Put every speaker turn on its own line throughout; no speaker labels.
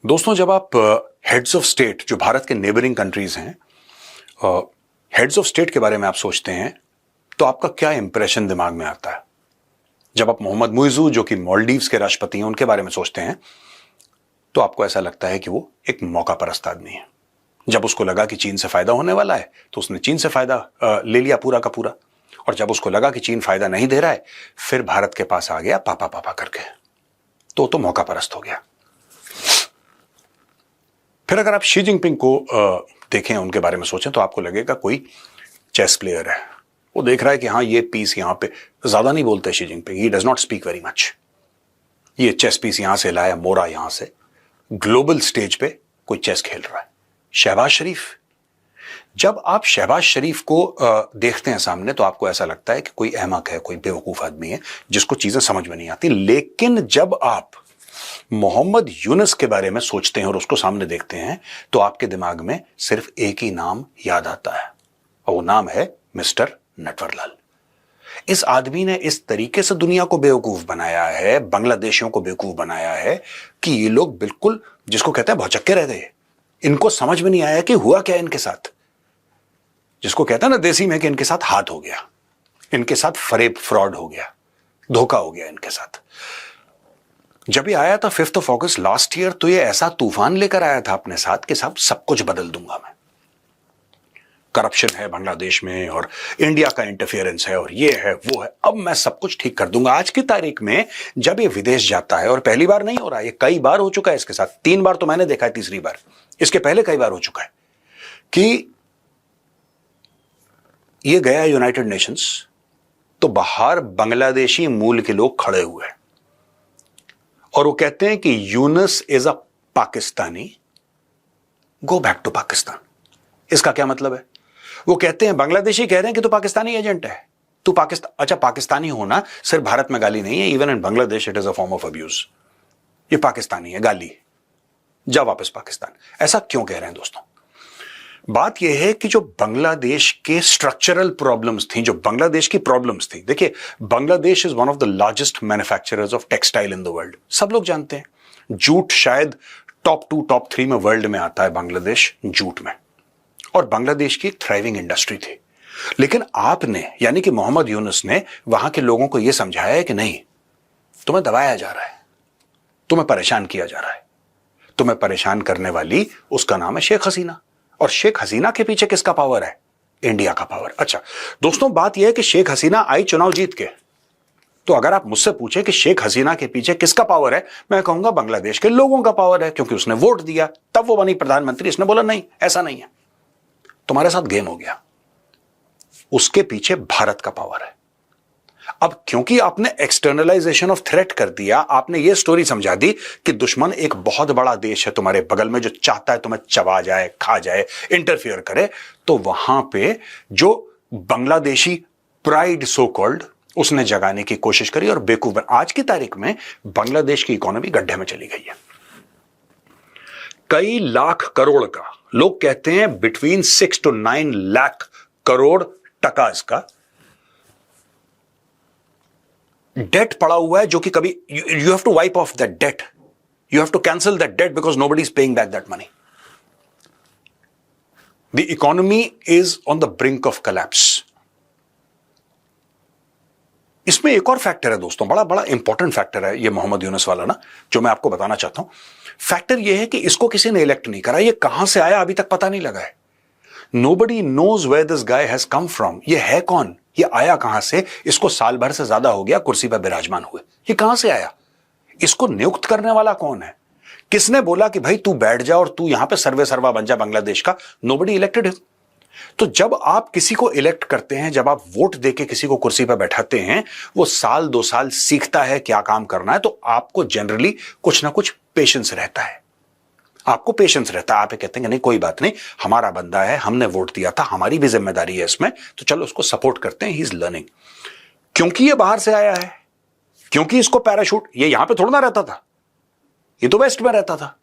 दोस्तों, जब आप हेड्स ऑफ स्टेट जो भारत के नेबरिंग कंट्रीज हैं, हेड्स ऑफ स्टेट के बारे में आप सोचते हैं तो आपका क्या इंप्रेशन दिमाग में आता है? जब आप मोहम्मद मुइज़ू जो कि मालदीव्स के राष्ट्रपति हैं उनके बारे में सोचते हैं तो आपको ऐसा लगता है कि वो एक मौका परस्त आदमी है। जब उसको लगा कि चीन से फायदा होने वाला है तो उसने चीन से फायदा ले लिया पूरा का पूरा, और जब उसको लगा कि चीन फायदा नहीं दे रहा है फिर भारत के पास आ गया पापा पापा करके, तो मौका परस्त हो गया। फिर अगर आप शी जिनपिंग को देखें, उनके बारे में सोचें तो आपको लगेगा कोई चेस प्लेयर है। वो देख रहा है कि हाँ ये पीस यहां पे ज्यादा नहीं बोलते Xi Jinping, he does not speak very much, ये चेस पीस यहां से लाया, मोरा यहां से, ग्लोबल स्टेज पे कोई चेस खेल रहा है। शहबाज शरीफ, जब आप शहबाज शरीफ को देखते हैं सामने तो आपको ऐसा लगता है कि कोई अहमक है, कोई बेवकूफ आदमी है जिसको चीजें समझ में नहीं आती। लेकिन जब आप मोहम्मद यूनुस के बारे में सोचते हैं और उसको सामने देखते हैं तो आपके दिमाग में सिर्फ एक ही नाम याद आता है, और वो नाम है मिस्टर नटवरलाल। इस आदमी ने इस तरीके से दुनिया को बेवकूफ बनाया है, बांग्लादेशियों को बेवकूफ बनाया है कि ये लोग बिल्कुल जिसको कहते हैं भौचक्के रह गए। इनको समझ में नहीं आया कि हुआ क्या इनके साथ, जिसको कहते हैं ना देसी में कि इनके साथ हाथ हो गया, इनके साथ फरेब फ्रॉड हो गया, धोखा हो गया इनके साथ। जब ये आया था 5 अगस्त लास्ट ईयर तो ये ऐसा तूफान लेकर आया था अपने साथ कि साहब सब कुछ बदल दूंगा मैं, करप्शन है बांग्लादेश में और इंडिया का इंटरफेरेंस है और ये है वो है, अब मैं सब कुछ ठीक कर दूंगा। आज की तारीख में जब ये विदेश जाता है, और पहली बार नहीं हो रहा, ये कई बार हो चुका है इसके साथ, 3 बार तो मैंने देखा है, तीसरी बार, इसके पहले कई बार हो चुका है कि ये गया यूनाइटेड नेशंस तो बाहर बांग्लादेशी मूल के लोग खड़े हुए और वो कहते हैं कि Yunus is a Pakistani, go back to Pakistan. इसका क्या मतलब है? वो कहते हैं, बांग्लादेशी कह रहे हैं कि तू पाकिस्तानी एजेंट है, तू पाकिस्तान, अच्छा पाकिस्तानी होना सिर्फ भारत में गाली नहीं है, even in Bangladesh it is a form of abuse. ये पाकिस्तानी है, गाली, जा वापस पाकिस्तान। ऐसा क्यों कह रहे हैं दोस्तों? बात यह है कि जो बांग्लादेश के स्ट्रक्चरल प्रॉब्लम्स थी, जो बांग्लादेश की प्रॉब्लम्स थी, देखिए Bangladesh is one of the largest manufacturers of textile in the world, सब लोग जानते हैं। जूट शायद टॉप 2 टॉप 3 में वर्ल्ड में आता है बांग्लादेश जूट में, और बांग्लादेश की एक थ्राइविंग इंडस्ट्री थी। लेकिन आपने यानी कि मोहम्मद यूनुस ने वहां के लोगों को यह समझाया है कि नहीं, तुम्हें दबाया जा रहा है, तुम्हें परेशान किया जा रहा है, तुम्हें परेशान करने वाली उसका नाम है शेख हसीना। और शेख हसीना के पीछे किसका पावर है? इंडिया का पावर। अच्छा दोस्तों, बात यह है कि शेख हसीना आई चुनाव जीत के, तो अगर आप मुझसे पूछे कि शेख हसीना के पीछे किसका पावर है, मैं कहूंगा बांग्लादेश के लोगों का पावर है, क्योंकि उसने वोट दिया तब वो बनी प्रधानमंत्री। इसने बोला नहीं ऐसा नहीं है, तुम्हारे साथ गेम हो गया। उसके पीछे भारत का पावर है। अब क्योंकि आपने एक्सटर्नलाइजेशन ऑफ थ्रेट कर दिया, आपने ये स्टोरी समझा दी कि दुश्मन एक बहुत बड़ा देश है तुम्हारे बगल में जो चाहता है तुम्हें चबा जाए, खा जाए, इंटरफियर करे, तो वहां पे जो बांग्लादेशी प्राइड सो कॉल्ड उसने जगाने की कोशिश करी और बेवकूफ बन। आज की तारीख में बांग्लादेश की इकोनॉमी गड्ढे में चली गई है। कई लाख करोड़ का, लोग कहते हैं बिटवीन 6 to 9 लाख करोड़ टका इसका डेट पड़ा हुआ है, जो कि कभी you have to wipe off that date, you have to cancel that date because nobody is paying back that money. The economy is on the brink of collapse. इसमें एक और फैक्टर है दोस्तों, बड़ा बड़ा इंपॉर्टेंट फैक्टर है ये मोहम्मद यूनुस वाला ना, जो मैं आपको बताना चाहता हूं। फैक्टर यह है कि इसको किसी ने इलेक्ट नहीं करा, ये कहां से आया अभी तक पता नहीं लगा है। Nobody knows where this guy has come from. ये है कौन, ये आया कहां से? इसको साल भर से ज्यादा हो गया कुर्सी पर विराजमान हुए, ये कहां से आया? इसको नियुक्त करने वाला कौन है? किसने बोला कि भाई तू बैठ जा और तू यहां पे सर्वे सर्वा बन जा बांग्लादेश का? Nobody elected him. तो जब आप किसी को इलेक्ट करते हैं, जब आप वोट देके किसी को कुर्सी पर बैठाते हैं, वो साल 2 साल सीखता है क्या काम करना है, तो आपको जनरली कुछ ना कुछ पेशेंस रहता है, आपको पेशेंस रहता है। आप कहते हैं नहीं कोई बात नहीं, हमारा बंदा है, हमने वोट दिया था, हमारी भी जिम्मेदारी है इसमें, तो चलो उसको सपोर्ट करते हैं, ही इज लर्निंग। क्योंकि ये बाहर से आया है, क्योंकि इसको पैराशूट, ये यहां पे थोड़ा ना रहता था, ये तो वेस्ट में रहता था,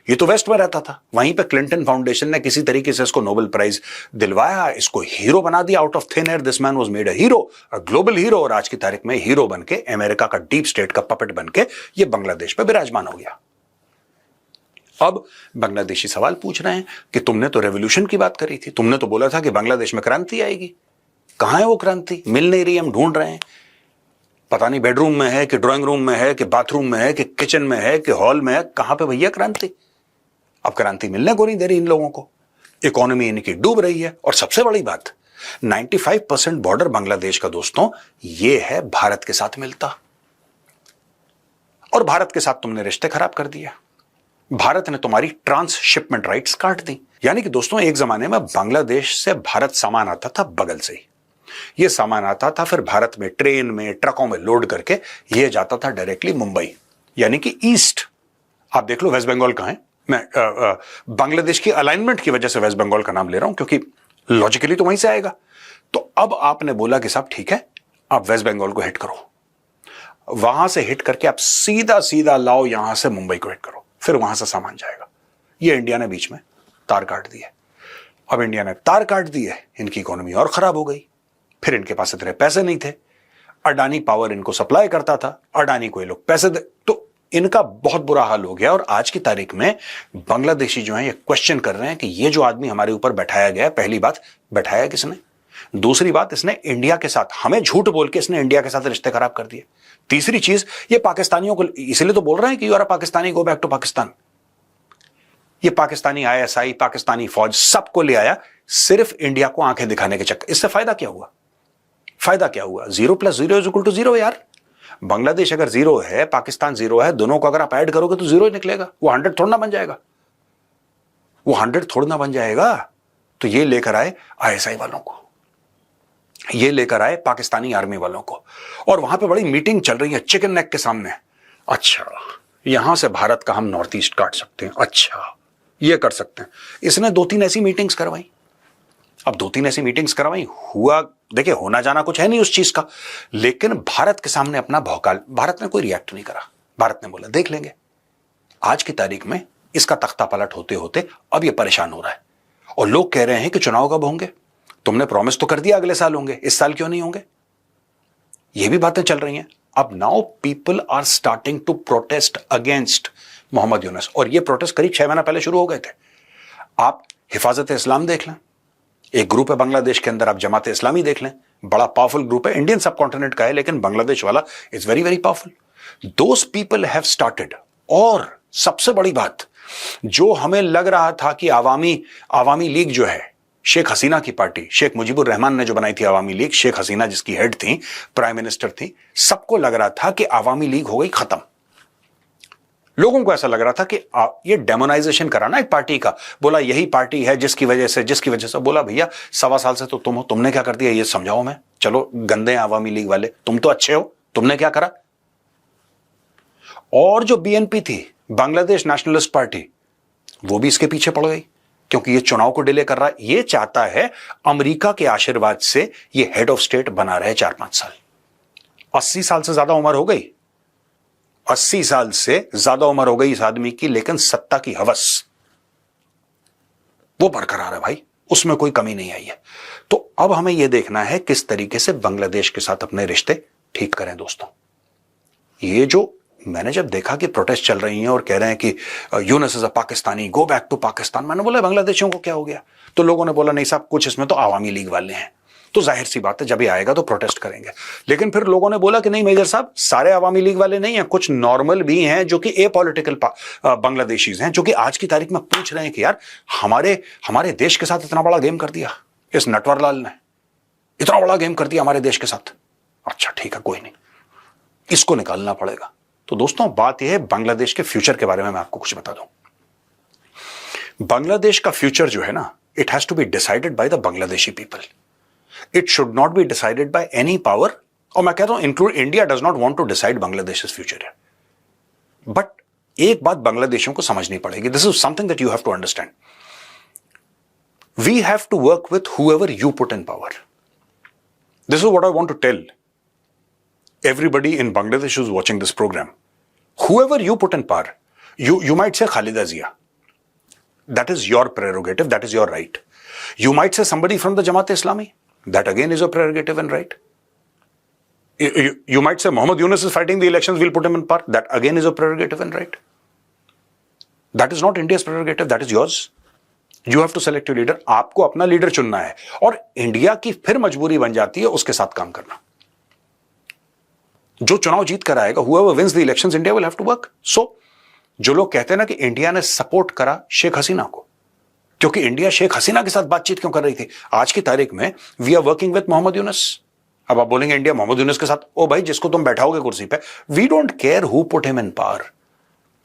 ये तो वेस्ट में रहता था। वहीं पे क्लिंटन फाउंडेशन ने किसी तरीके से इसको नोबेल प्राइज दिलवाया, इसको हीरो बना दिया out of thin air. This man was made a hero, a global hero, और आज की तारीख में हीरो बनके अमेरिका का डीप स्टेट का पपेट बनके ये बांग्लादेश पे विराजमान हो गया। अब बांग्लादेशी सवाल पूछ रहे हैं कि तुमने तो रेवोल्यूशन की बात करी थी, तुमने तो बोला था कि बांग्लादेश में क्रांति आएगी, कहां है वो क्रांति? मिल नहीं रही, हम ढूंढ रहे हैं, पता नहीं बेडरूम में है कि ड्राइंग रूम में है कि बाथरूम में है कि किचन में है कि हॉल में है, कहां पे भैया क्रांति? अब क्रांति मिलने को नहीं दे रही इन लोगों को, इकोनॉमी इनकी डूब रही है। और सबसे बड़ी बात, 95% बॉर्डर बांग्लादेश का दोस्तों ये है भारत के साथ मिलता, और भारत के साथ तुमने रिश्ते खराब कर दिया। भारत ने तुम्हारी ट्रांसशिपमेंट राइट्स काट दी। यानी कि दोस्तों एक जमाने में बांग्लादेश से भारत सामान आता था बगल से ही, यह सामान आता था फिर भारत में ट्रेन में ट्रकों में लोड करके यह जाता था डायरेक्टली मुंबई, यानी कि ईस्ट। आप देख लो वेस्ट बंगाल कहां है, मैं बांग्लादेश की अलाइनमेंट की वजह से वेस्ट बंगाल का नाम ले रहा हूं क्योंकि लॉजिकली तो वहीं से आएगा। तो अब आपने बोला कि साहब ठीक है, आप वेस्ट बंगाल को हिट करो, वहां से हिट करके आप सीधा सीधा लाओ यहां से मुंबई को हिट करो, फिर वहां से सामान जाएगा। ये इंडिया ने बीच में तार काट दिए। अब इंडिया ने तार काट दिए, इनकी इकोनॉमी और खराब हो गई। फिर इनके पास इतने पैसे नहीं थे, अडानी पावर इनको सप्लाई करता था, अडानी को ये लोग पैसे दे, तो इनका बहुत बुरा हाल हो गया। और आज की तारीख में बांग्लादेशी जो है ये क्वेश्चन कर रहे हैं कि ये जो आदमी हमारे ऊपर बैठाया गया, पहली बात बैठाया किसने, दूसरी बात इसने इंडिया के साथ हमें झूठ बोल के इसने इंडिया के साथ रिश्ते खराब कर दिए, तीसरी चीज ये पाकिस्तानियों को, इसलिए तो बोल रहे हैं कि you are Pakistani, go back to Pakistan. ये पाकिस्तानी आईएसआई, पाकिस्तानी फौज सबको ले आया सिर्फ इंडिया को आंखें दिखाने के चक्कर। इससे फायदा क्या हुआ? फायदा क्या हुआ? 0 + 0 = 0 यार। बांग्लादेश अगर 0 है, पाकिस्तान 0 है, दोनों को अगर आप ऐड करोगे तो 0 ही निकलेगा। वो 100 थोड़ा ना बन जाएगा, वो 100 थोड़ा ना बन जाएगा। तो ये लेकर आए आईएसआई वालों को, ये लेकर आए पाकिस्तानी आर्मी वालों को, और वहां पे बड़ी मीटिंग चल रही है चिकन नेक के सामने। अच्छा, यहां से भारत का हम नॉर्थ ईस्ट काट सकते हैं, अच्छा ये कर सकते हैं। इसने 2-3 ऐसी मीटिंग्स करवाई। अब 2-3 ऐसी मीटिंग्स करवाई, हुआ देखिए, होना जाना कुछ है नहीं उस चीज का, लेकिन भारत के सामने अपना भौकाल, भारत ने कोई रिएक्ट नहीं करा। भारत ने बोला देख लेंगे। आज की तारीख में इसका तख्ता पलट होते होते अब ये परेशान हो रहा है, और लोग कह रहे हैं कि चुनाव कब होंगे? तुमने प्रॉमिस तो कर दिया अगले साल होंगे, इस साल क्यों नहीं होंगे? ये भी बातें चल रही हैं। अब now people are starting to protest against Mohammad Yunus, और ये प्रोटेस्ट करीब 6 महीना पहले शुरू हो गए थे। आप हिफाजत इस्लाम देख लें, एक ग्रुप है बांग्लादेश के अंदर, आप जमात इस्लामी देख लें, बड़ा पावरफुल ग्रुप है, इंडियन सब कॉन्टिनेंट का है, लेकिन बांग्लादेश वाला is very very powerful. Those people have started. और सबसे बड़ी बात, जो हमें लग रहा था कि आवामी लीग जो है, शेख हसीना की पार्टी, शेख मुजीबुर रहमान ने जो बनाई थी आवामी लीग, शेख हसीना जिसकी हेड थी, प्राइम मिनिस्टर थी, सबको लग रहा था कि आवामी लीग हो गई खत्म। लोगों को ऐसा लग रहा था कि ये डेमोनाइजेशन कराना एक पार्टी का, बोला यही पार्टी है जिसकी वजह से बोला भैया 1.25 साल से तो तुम हो, तुमने क्या कर दिया ये समझाओ। मैं चलो गंदे हैं आवामी लीग वाले, तुम तो अच्छे हो, तुमने क्या करा? और जो बीएनपी थी, बांग्लादेश नेशनलिस्ट पार्टी, वो भी इसके पीछे पड़ गई, क्योंकि ये चुनाव को डिले कर रहा है। ये चाहता है अमेरिका के आशीर्वाद से ये हेड ऑफ स्टेट बना रहे 4-5 साल। 80 साल से ज्यादा उम्र हो गई, 80 साल से ज्यादा उम्र हो गई इस आदमी की, लेकिन सत्ता की हवस वो बरकरार है भाई, उसमें कोई कमी नहीं आई है। तो अब हमें यह देखना है किस तरीके से बांग्लादेश के साथ अपने रिश्ते ठीक करें। दोस्तों, ये जो मैंने जब देखा कि प्रोटेस्ट चल रही हैं और कह रहे हैं कि Yunus is a Pakistani, go back to Pakistan, मैंने बोला बांग्लादेशियों को क्या हो गया? तो लोगों ने बोला नहीं साहब, कुछ इसमें तो आवामी लीग वाले हैं। तो जाहिर सी बात है जब ये आएगा तो प्रोटेस्ट करेंगे। लेकिन फिर लोगों ने बोला कि नहीं मेजर साहब, सारे आवामी लीग वाले नहीं हैं, कुछ नॉर्मल भी हैं जो कि एपॉलिटिकल बांग्लादेशीज हैं, जो कि आज की तारीख में पूछ रहे हैं कि यार हमारे देश के साथ इतना बड़ा गेम कर दिया इस नटवरलाल ने, इतना बड़ा गेम कर दिया हमारे देश के साथ। अच्छा ठीक है, कोई नहीं, इसको निकालना पड़ेगा। तो दोस्तों बात यह है बांग्लादेश के फ्यूचर के बारे में मैं आपको कुछ बता दूं। बांग्लादेश का फ्यूचर जो है ना, it has to be decided by the Bangladeshi people. It should not be decided by any power, और मैं कहता हूं include India does not want to decide Bangladesh future. But एक बात बांग्लादेशियों को समझनी पड़ेगी, this is something that you have to understand. We have to work with whoever you put in power. This is what I want to tell everybody in Bangladesh who's watching this program. Whoever you put in power, you might say Khalida Zia. That is your prerogative, that is your right. You might say somebody from the Jamaat-e-Islami. That again is a prerogative and right. You might say Mohammed Yunus is fighting the elections, we'll put him in power. That again is a prerogative and right. That is not India's prerogative, that is yours. You have to select your leader. आपको अपना leader चुनना है और India की फिर मजबूरी बन जाती है उसके साथ काम करना। जो चुनाव जीत कर आएगा, whoever wins the elections, India will have to work. So, जो लोग कहते हैं ना कि इंडिया ने सपोर्ट करा शेख हसीना को, क्योंकि इंडिया शेख हसीना के साथ बातचीत क्यों कर रही थी? आज की तारीख में we are working with Mohammad Yunus. अब आप बोलेंगे इंडिया मोहम्मद यूनुस के साथ, ओ भाई जिसको तुम बैठाओगे कुर्सी पे, we don't care who put him in power,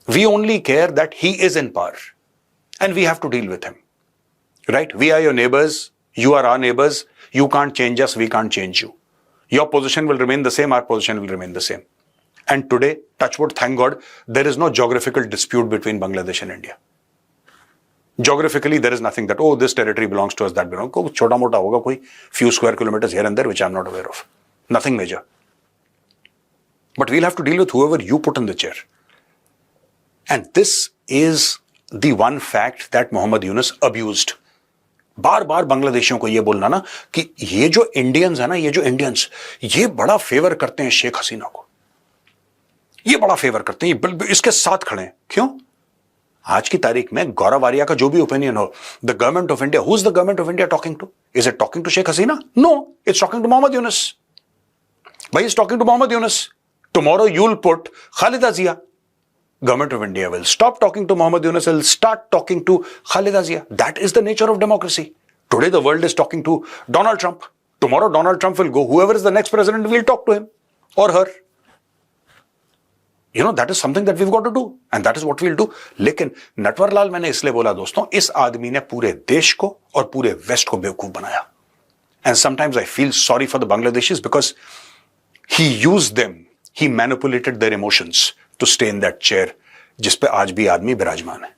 we only care that he is in power and we have to deal with him, right? We are your neighbours, you are our neighbors, you can't change us, we can't change you. Your position will remain the same, our position will remain the same. And today, touch wood, thank God, there is no geographical dispute between Bangladesh and India. Geographically, there is nothing that, oh, this territory belongs to us, that belongs. कोई छोटा मोटा होगा, कोई few square kilometers here and there, which I'm not aware of. Nothing major. But we'll have to deal with whoever you put in the chair. And this is the one fact that Mohammad Yunus abused. बार बार बांग्लादेशियों को यह बोलना ना कि ये जो Indians है ना, ये जो इंडियंस, ये बड़ा फेवर करते हैं शेख हसीना को, ये बड़ा फेवर करते हैं, इसके साथ खड़े हैं। क्यों? आज की तारीख में गौरव आर्या का जो भी ओपिनियन हो, the government of India, who is the government of India talking to? Is it talking to Sheikh Hasina? No, it's talking to Mohammad Yunus. भाई, it's talking to Mohammad Yunus. Tomorrow you will put Khaleda Zia. Government of India will stop talking to Mohammad Yunus, will start talking to Khalida Zia. That is the nature of democracy. Today the world is talking to Donald Trump. Tomorrow Donald Trump will go. Whoever is the next president will talk to him or her. You know, that is something that we've got to do. And that is what we'll do. लेकिन नटवरलाल मैंने इसलिए बोला दोस्तों, इस आदमी ने पूरे देश को और पूरे वेस्ट को बेवकूफ बनाया. And sometimes I feel sorry for the Bangladeshis because he used them. He manipulated their emotions to stay in that chair जिस पे आज भी आदमी विराजमान है.